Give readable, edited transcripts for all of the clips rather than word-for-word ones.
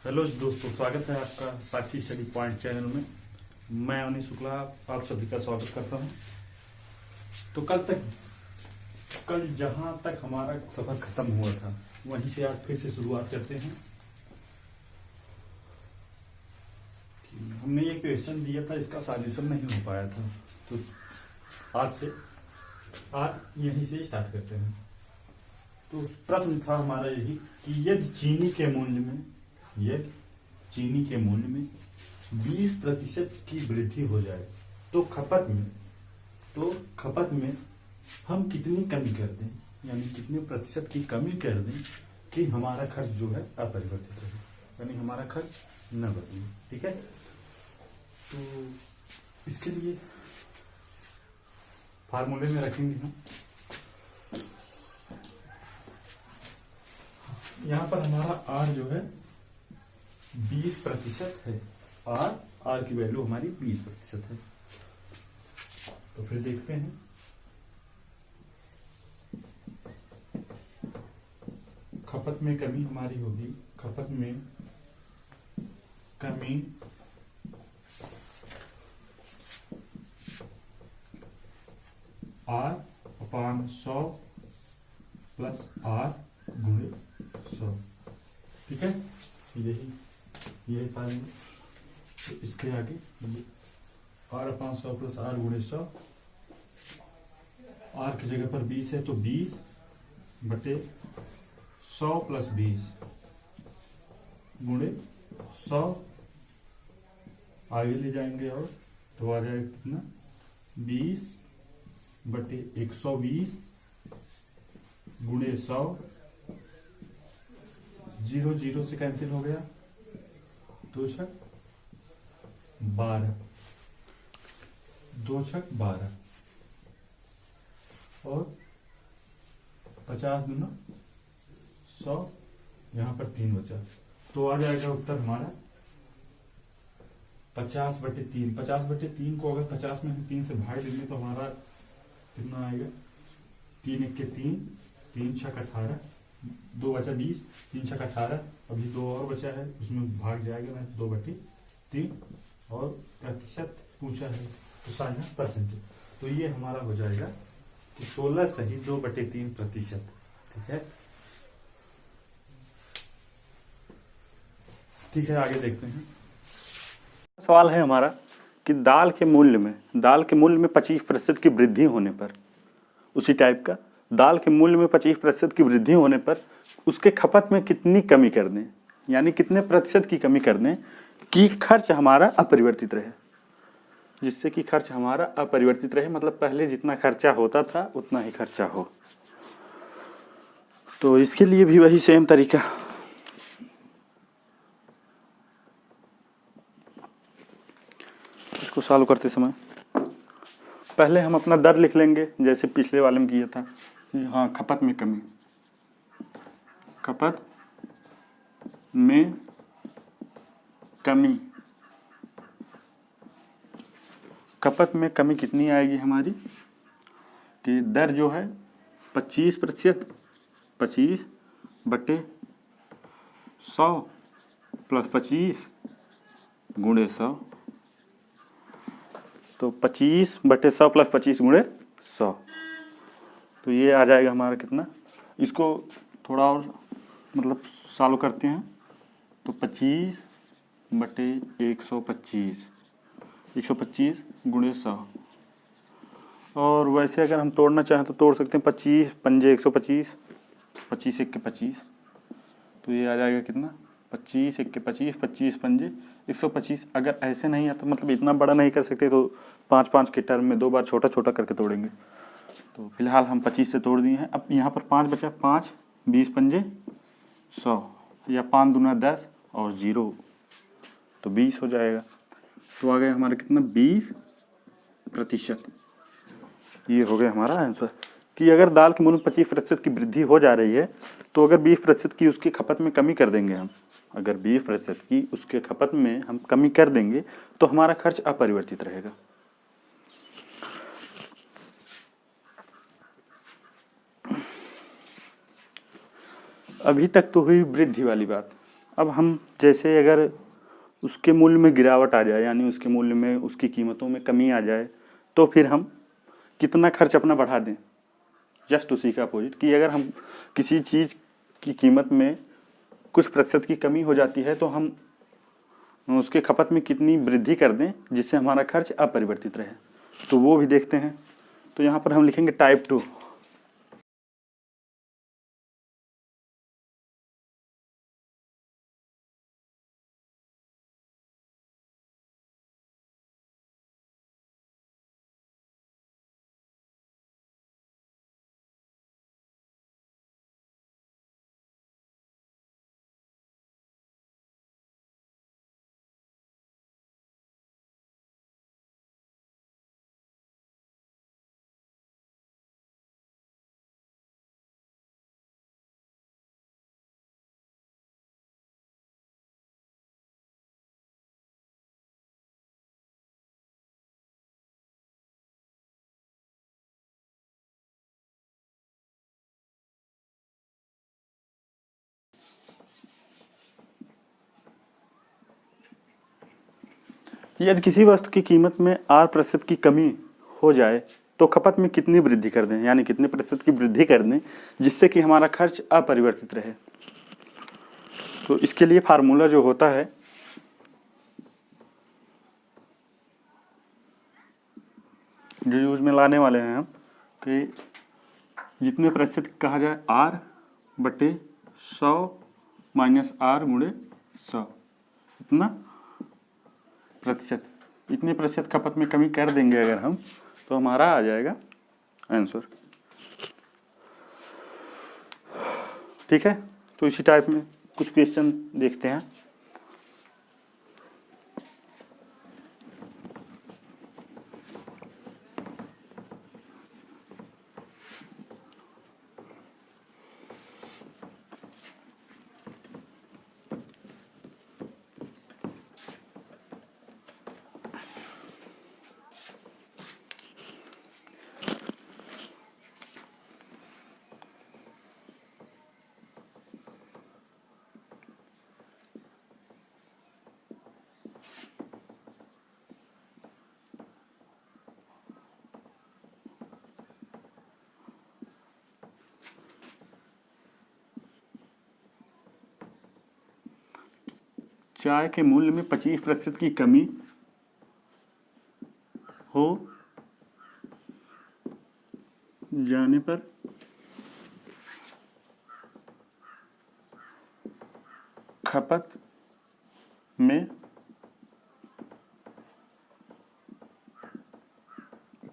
Hello दोस्तों, स्वागत है आपका साक्षी स्टडी पॉइंट चैनल में। मैं अनिल शुक्ला आप सभी का स्वागत करता हूं। तो कल जहां तक हमारा सफर खत्म हुआ था वहीं से आज फिर से शुरुआत करते हैं। हमने ये क्वेश्चन दिया था, इसका सॉल्यूशन नहीं हो पाया था, तो आज यहीं से स्टार्ट करते हैं। तो प्रश्न था हमारा यही कि यदि चीनी के मूल्य में 20% की वृद्धि हो जाए तो खपत में हम कितनी कमी कर दें, यानी कितने प्रतिशत की कमी कर दें कि हमारा खर्च जो है अपरिवर्तित रहे, यानी हमारा खर्च न बदले। ठीक है, तो इसके लिए फार्मूले में रखेंगे हम। यहां पर हमारा आर जो है 20% है। आर की वैल्यू हमारी 20% है। तो फिर देखते हैं। खपत में कमी हमारी होगी, खपत में कमी R अपान 100 प्लस R गुणे 100। ठीक है, यही फार्मूला। तो इसके आगे ये R अपान 100 प्लस R गुणे 100। R की जगह पर 20 है तो 20 बटे 100 प्लस 20 गुणे 100। आगे ले जाएंगे और तो आ जाएगा कितना, 20 बटे 120 गुणे 100। 0 0 से कैंसिल हो गया, 2 छक 12, 2 छक 12 और 50 दूना 100, यहां पर 3 बचा। तो आ जाएगा उत्तर हमारा 50/3। 50/3 को अगर 50 में हम 3 से भाग देंगे तो हमारा कितना आएगा, 3 1 के 3, 3 छक 18, 2 बचा 20, 3 छक 18, अभी 2 और बचा है उसमें भाग जाएगा ना, 2/3 और प्रतिशत पूछा है तो साइन परसेंटेज। तो ये हमारा हो जाएगा कि 16 सही 2/3%। ठीक है, ठीक है, आगे देखते हैं। सवाल है हमारा कि दाल के मूल्य में 25% की वृद्धि होने पर, उसी टाइप का दाल के मूल्य में 25% की वृद्धि होने पर उसके खपत में कितनी कमी कर दें, यानी कितने प्रतिशत की कमी कर दें कि खर्च हमारा अपरिवर्तित रहे, जिससे कि खर्च हमारा अपरिवर्तित रहे, मतलब पहले जितना खर्चा होता था उतना ही खर्चा हो। तो इसके लिए भी वही सेम तरीका। इसको सॉल्व करते समय पहले हम अपना दर लिख लेंगे, जैसे पिछले वाले में किया था कि हाँ खपत में कमी, खपत में कमी, खपत में कमी कितनी आएगी हमारी कि दर जो है 25%, 25/100 प्लस 25 गुणे 100। तो 25/100 प्लस 25 गुणे 100, तो ये आ जाएगा हमारा कितना। इसको थोड़ा और मतलब सॉल्व करते हैं तो 25/125, 125 गुणे 100। और वैसे अगर हम तोड़ना चाहें तो तोड़ सकते हैं, 25 पंजे 125, 25 1 के 25, तो ये आ जाएगा कितना, 25 1 के 25, 25 पंजे 125। अगर ऐसे नहीं आता, मतलब इतना बड़ा नहीं कर सकते, तो 5 के टर्म में 2 बार छोटा छोटा करके तोड़ेंगे। तो फिलहाल हम 25 से तोड़ दिए हैं। अब यहाँ पर 5 बचा, 5 20 पंजे 100, या 5 दूना 10 और 0 तो 20 हो जाएगा। तो आ गया हमारा कितना, 20%। ये हो गया हमारा आंसर कि अगर दाल के मूल्य में 25% की वृद्धि हो जा रही है तो अगर 20% की उसकी खपत में कमी कर देंगे हम, अगर 20% की उसके खपत में हम कमी कर देंगे तो हमारा खर्च अपरिवर्तित रहेगा। अभी तक तो हुई वृद्धि वाली बात, अब हम जैसे अगर उसके मूल्य में गिरावट आ जाए, यानी उसके मूल्य में, उसकी कीमतों में कमी आ जाए, तो फिर हम कितना खर्च अपना बढ़ा दें। जस्ट उसी का अपोजिट कि अगर हम किसी चीज़ की कीमत में कुछ प्रतिशत की कमी हो जाती है तो हम उसके खपत में कितनी वृद्धि कर दें जिससे हमारा खर्च अपरिवर्तित रहे, तो वो भी देखते हैं। तो यहाँ पर हम लिखेंगे टाइप 2। यदि किसी वस्तु की कीमत में 8% की कमी हो जाए तो खपत में कितनी वृद्धि कर दें, यानी कितने प्रतिशत की वृद्धि कर दें जिससे कि हमारा खर्च अपरिवर्तित रहे। तो इसके लिए फार्मूला जो होता है, जो यूज में लाने वाले हैं हम, कि जितने प्रतिशत कहा जाए R/100 माइनस R/100, इतना प्रतिशत, इतने प्रतिशत खपत में कमी कर देंगे अगर हम, तो हमारा आ जाएगा आंसर। ठीक है, तो इसी टाइप में कुछ क्वेश्चन देखते हैं। चाय के मूल्य में 25% की कमी हो जाने पर खपत में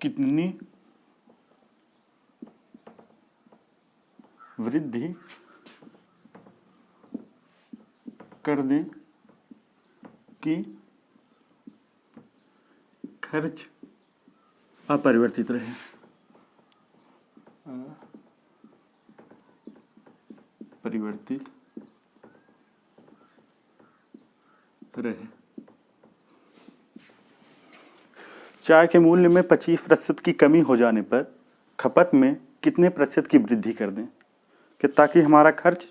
कितनी वृद्धि कर दें कि खर्च अपरिवर्तित रहे। परिवर्तित रहे। चाय के मूल्य में 25% की कमी हो जाने पर खपत में कितने प्रतिशत की वृद्धि कर दें कि ताकि हमारा खर्च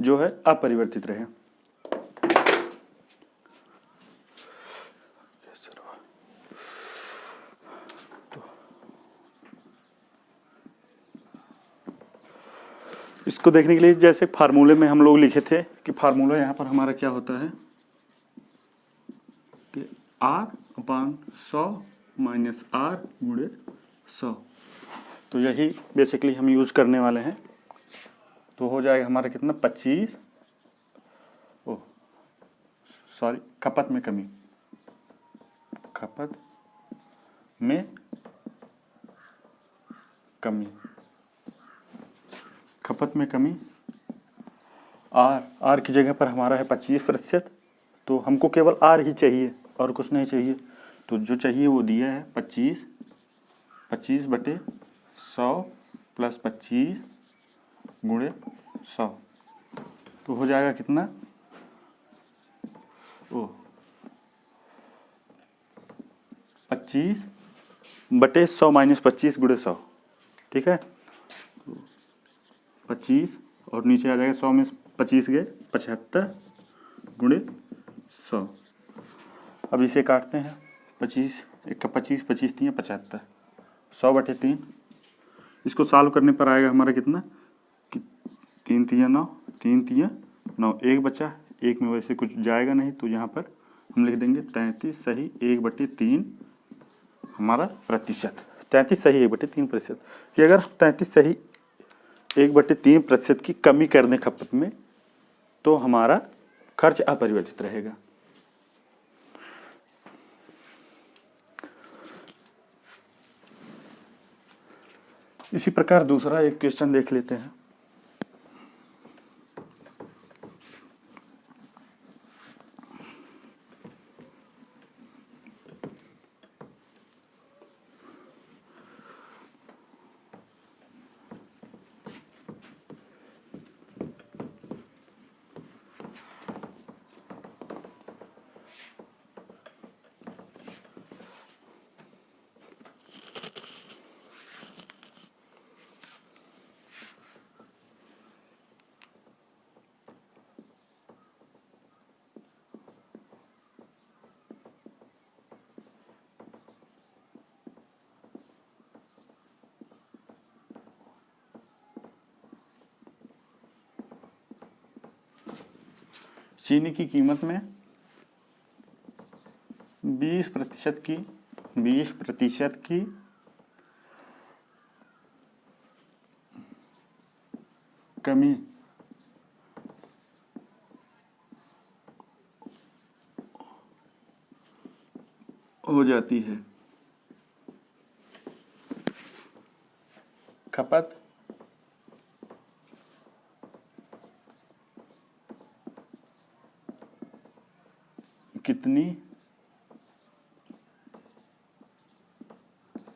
जो है अपरिवर्तित रहे। इसको देखने के लिए जैसे फार्मूले में हम लोग लिखे थे कि फार्मूला यहाँ पर हमारा क्या होता है कि R/100 माइनस R/100, तो यही बेसिकली हम यूज करने वाले हैं। तो हो जाएगा हमारा कितना 25, खपत में कमी, खपत में कमी, खपत में कमी R की जगह पर हमारा है 25%, तो हमको केवल R ही चाहिए और कुछ नहीं चाहिए। तो जो चाहिए वो दिया है 25/100 प्लस 25/100, तो हो जाएगा कितना 25/100 माइनस 25/100। ठीक है, 25 और नीचे आ जाएगा 100 में 25 गए 75, गुणे 100। अब इसे काटते हैं, 25 एक का 25, 25 3 75, 100/3। इसको सॉल्व करने पर आएगा हमारा कितना कि 3 3 9, 3 3 9, एक बचा, एक में वैसे कुछ जाएगा नहीं तो यहाँ पर हम लिख देंगे 33 सही 1/3 हमारा प्रतिशत। 33 सही 1/3% कि अगर 33 सही 1/3% की कमी कर दें खपत में तो हमारा खर्च अपरिवर्तित रहेगा। इसी प्रकार दूसरा एक क्वेश्चन देख लेते हैं। चीनी की कीमत में 20% की कमी हो जाती है। खपत कितनी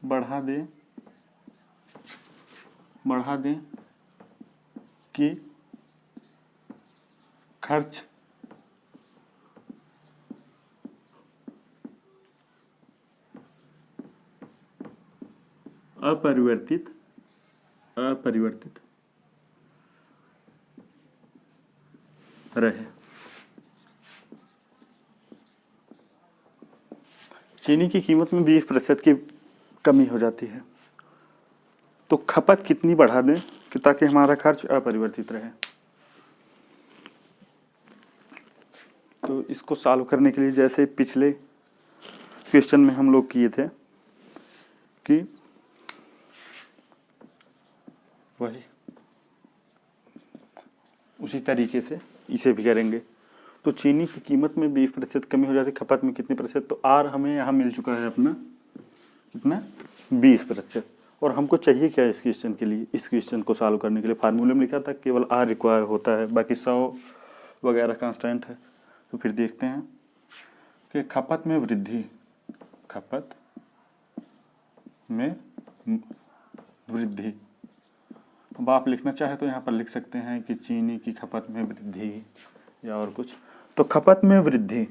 बढ़ा दें कि खर्च अपरिवर्तित रहे। चीनी की कीमत में 20% की कमी हो जाती है तो खपत कितनी बढ़ा दें कि ताकि हमारा खर्च अपरिवर्तित रहे। तो इसको सॉल्व करने के लिए जैसे पिछले क्वेश्चन में हम लोग किए थे कि वही उसी तरीके से इसे भी करेंगे। तो चीनी की कीमत में 20% कमी हो जाती है, खपत में कितनी प्रतिशत, तो आर हमें यहाँ मिल चुका है अपना कितना 20%। और हमको चाहिए क्या इस क्वेश्चन के लिए, इस क्वेश्चन को सॉल्व करने के लिए फार्मूले में लिखा था केवल आर रिक्वायर होता है, बाकी 100 वगैरह कांस्टेंट है। तो फिर देखते हैं कि खपत में वृद्धि। अब आप लिखना चाहे तो यहाँ पर लिख सकते हैं कि चीनी की खपत में वृद्धि या और कुछ। तो खपत में वृद्धि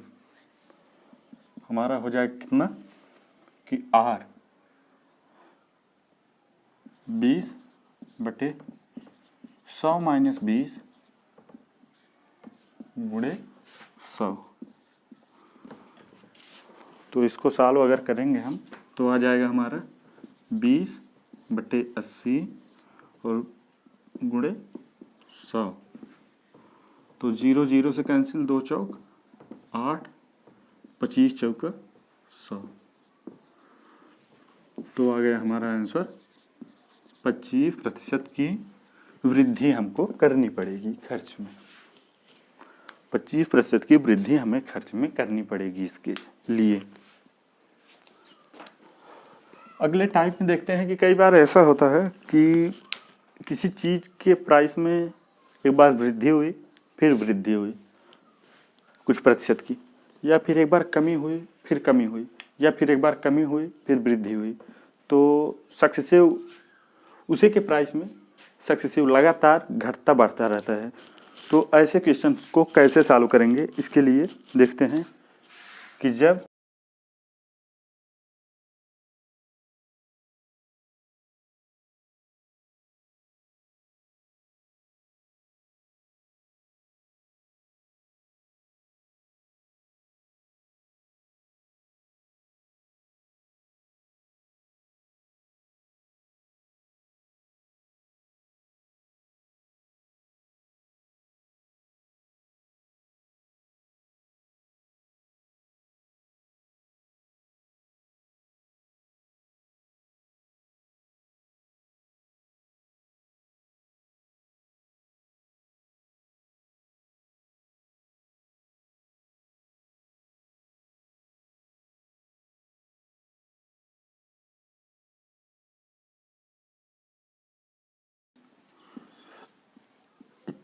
हमारा हो जाए कितना कि आर 20/100 - 20 गुणे 100। तो इसको सॉल्व अगर करेंगे हम तो आ जाएगा हमारा 20/80 और गुणे 100। तो 0 0 से कैंसिल, 2 चौक 8, 25 चौका 100। तो आ गया हमारा आंसर 25% की वृद्धि हमको करनी पड़ेगी खर्च में। 25% की वृद्धि हमें खर्च में करनी पड़ेगी इसके लिए। अगले टाइप में देखते हैं कि कई बार ऐसा होता है कि किसी चीज़ के प्राइस में एक बार वृद्धि हुई फिर वृद्धि हुई कुछ प्रतिशत की, या फिर एक बार कमी हुई फिर कमी हुई, या फिर एक बार कमी हुई फिर वृद्धि हुई। तो सक्सेसिव उसी के प्राइस में सक्सेसिव लगातार घटता बढ़ता रहता है। तो ऐसे क्वेश्चंस को कैसे सॉल्व करेंगे, इसके लिए देखते हैं कि जब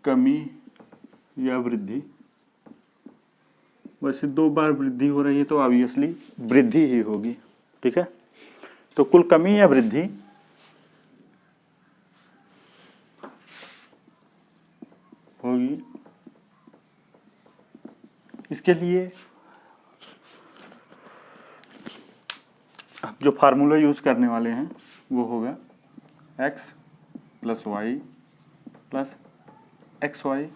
कमी या वृद्धि, वैसे 2 बार वृद्धि हो रही है तो ऑब्वियसली वृद्धि ही होगी, ठीक है। तो कुल कमी या वृद्धि होगी। इसके लिए जो फार्मूला यूज करने वाले हैं वो होगा x plus y plus x y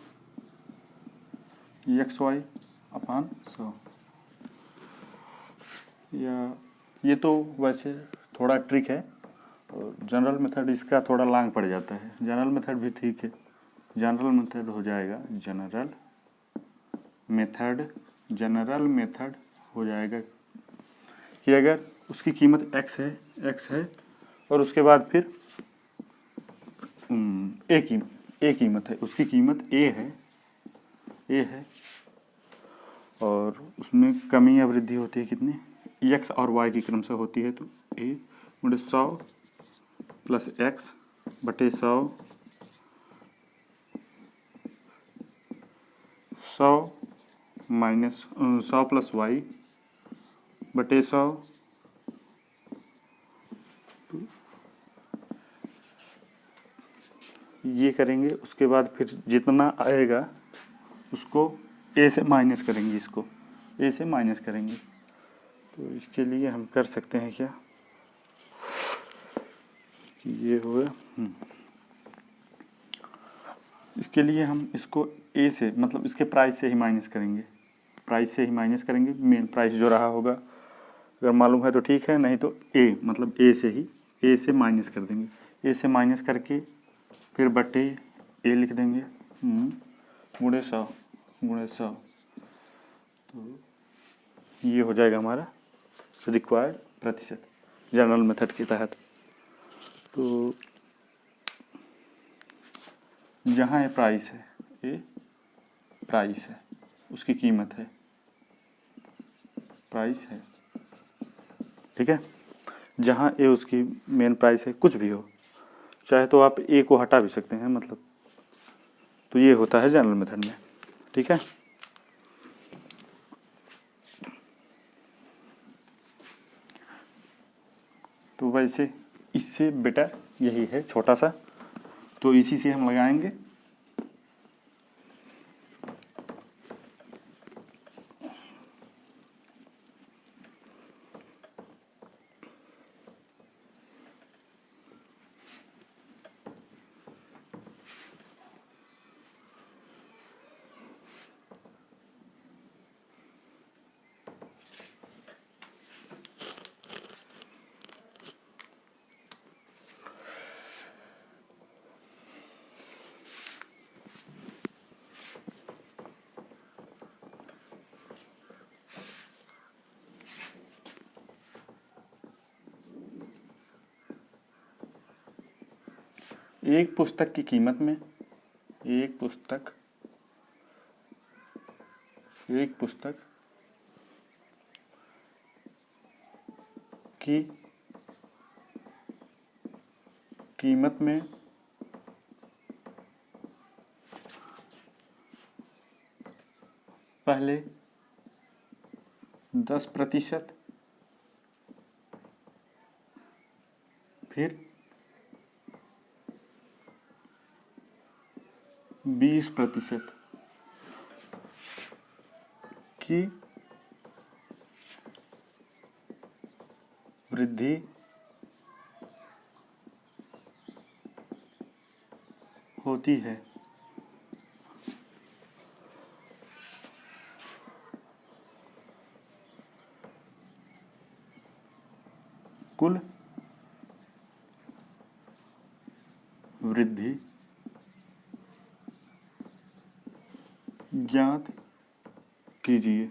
upon 100। या ये तो वैसे थोड़ा ट्रिक है, और जनरल मेथड इसका थोड़ा लॉन्ग पड़ जाता है। जनरल मेथड भी ठीक है, जनरल मेथड हो जाएगा, जनरल मेथड हो जाएगा कि अगर उसकी कीमत x है और उसके बाद फिर ए कीमत है, उसकी कीमत ए है और उसमें कमी या वृद्धि होती है कितनी, x और y की क्रम से होती है, तो a गुणे 100 प्लस x बटे 100 माइनस 100 प्लस y बटे 100 ये करेंगे। उसके बाद फिर जितना आएगा उसको a से माइनस करेंगे, इसको a से माइनस करेंगे। तो इसके लिए हम कर सकते हैं क्या, ये हो गया। इसके लिए हम इसको a से, मतलब इसके प्राइस से ही माइनस करेंगे, मेन प्राइस जो रहा होगा, अगर मालूम है तो ठीक है, नहीं तो a मतलब a से माइनस कर देंगे। a से माइनस करके फिर बटे a लिख देंगे गुणे 100। तो ये हो जाएगा हमारा रिक्वायर्ड प्रतिशत जनरल मेथड के तहत। तो जहाँ ये प्राइस है, ये प्राइस है, उसकी कीमत है, प्राइस है, ठीक है। जहाँ ए उसकी मेन प्राइस है, कुछ भी हो, चाहे तो आप ए को हटा भी सकते हैं, मतलब। तो ये होता है जनरल मेथड में, ठीक है। तो वैसे इससे बेटर यही है, छोटा सा, तो इसी से हम लगाएंगे। एक पुस्तक की कीमत में, एक पुस्तक की कीमत में पहले 10%, फिर 20% की वृद्धि होती है। कुल वृद्धि ज्ञात कीजिए।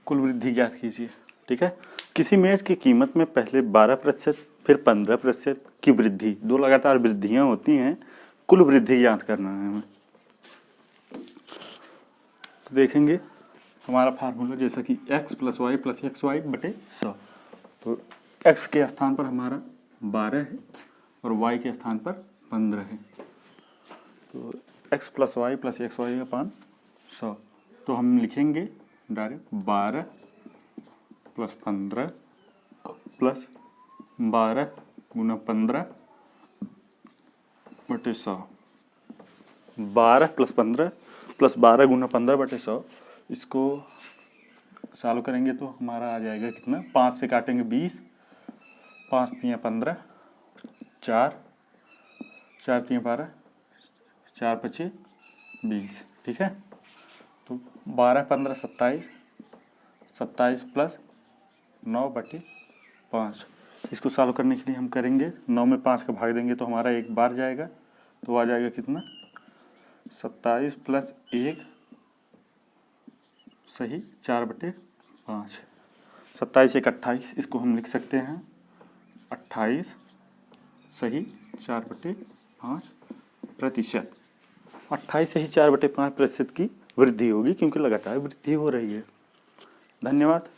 कुल वृद्धि ज्ञात कीजिए। ठीक है, किसी मेज की कीमत में पहले 12% फिर 15% की वृद्धि, दो लगातार वृद्धियां होती हैं, कुल वृद्धि ज्ञात करना है हमें। तो देखेंगे हमारा फार्मूला जैसा कि x + y + xy बटे 100। तो x के स्थान पर हमारा 12 है और y के स्थान पर 15 है। तो x + y + xy / 100। तो हम लिखेंगे डायरेक्ट 12 + 15 + 12 × 15 बटे 100। 12 + 15 + 12 × 15 बटे 100। इसको सॉल्व करेंगे तो हमारा आ जाएगा कितना, 5 से काटेंगे 20, 5 × 3 = 15, 4 4 × 3 = 12, 4 × 5 = 20। ठीक है, तो 12 15 27, 27 + 9 बटे 5। इसको सॉल्व करने के लिए हम करेंगे 9 में 5 का भाग देंगे तो हमारा एक बार जाएगा, तो आ जाएगा कितना, 27 + 1 सही 4 बटे 5। 27 × 1 = 28, इसको हम लिख सकते हैं 28 सही 4 बटे 5%। 28 सही 4 बटे 5% की वृद्धि होगी, क्योंकि लगातार वृद्धि हो रही है। धन्यवाद।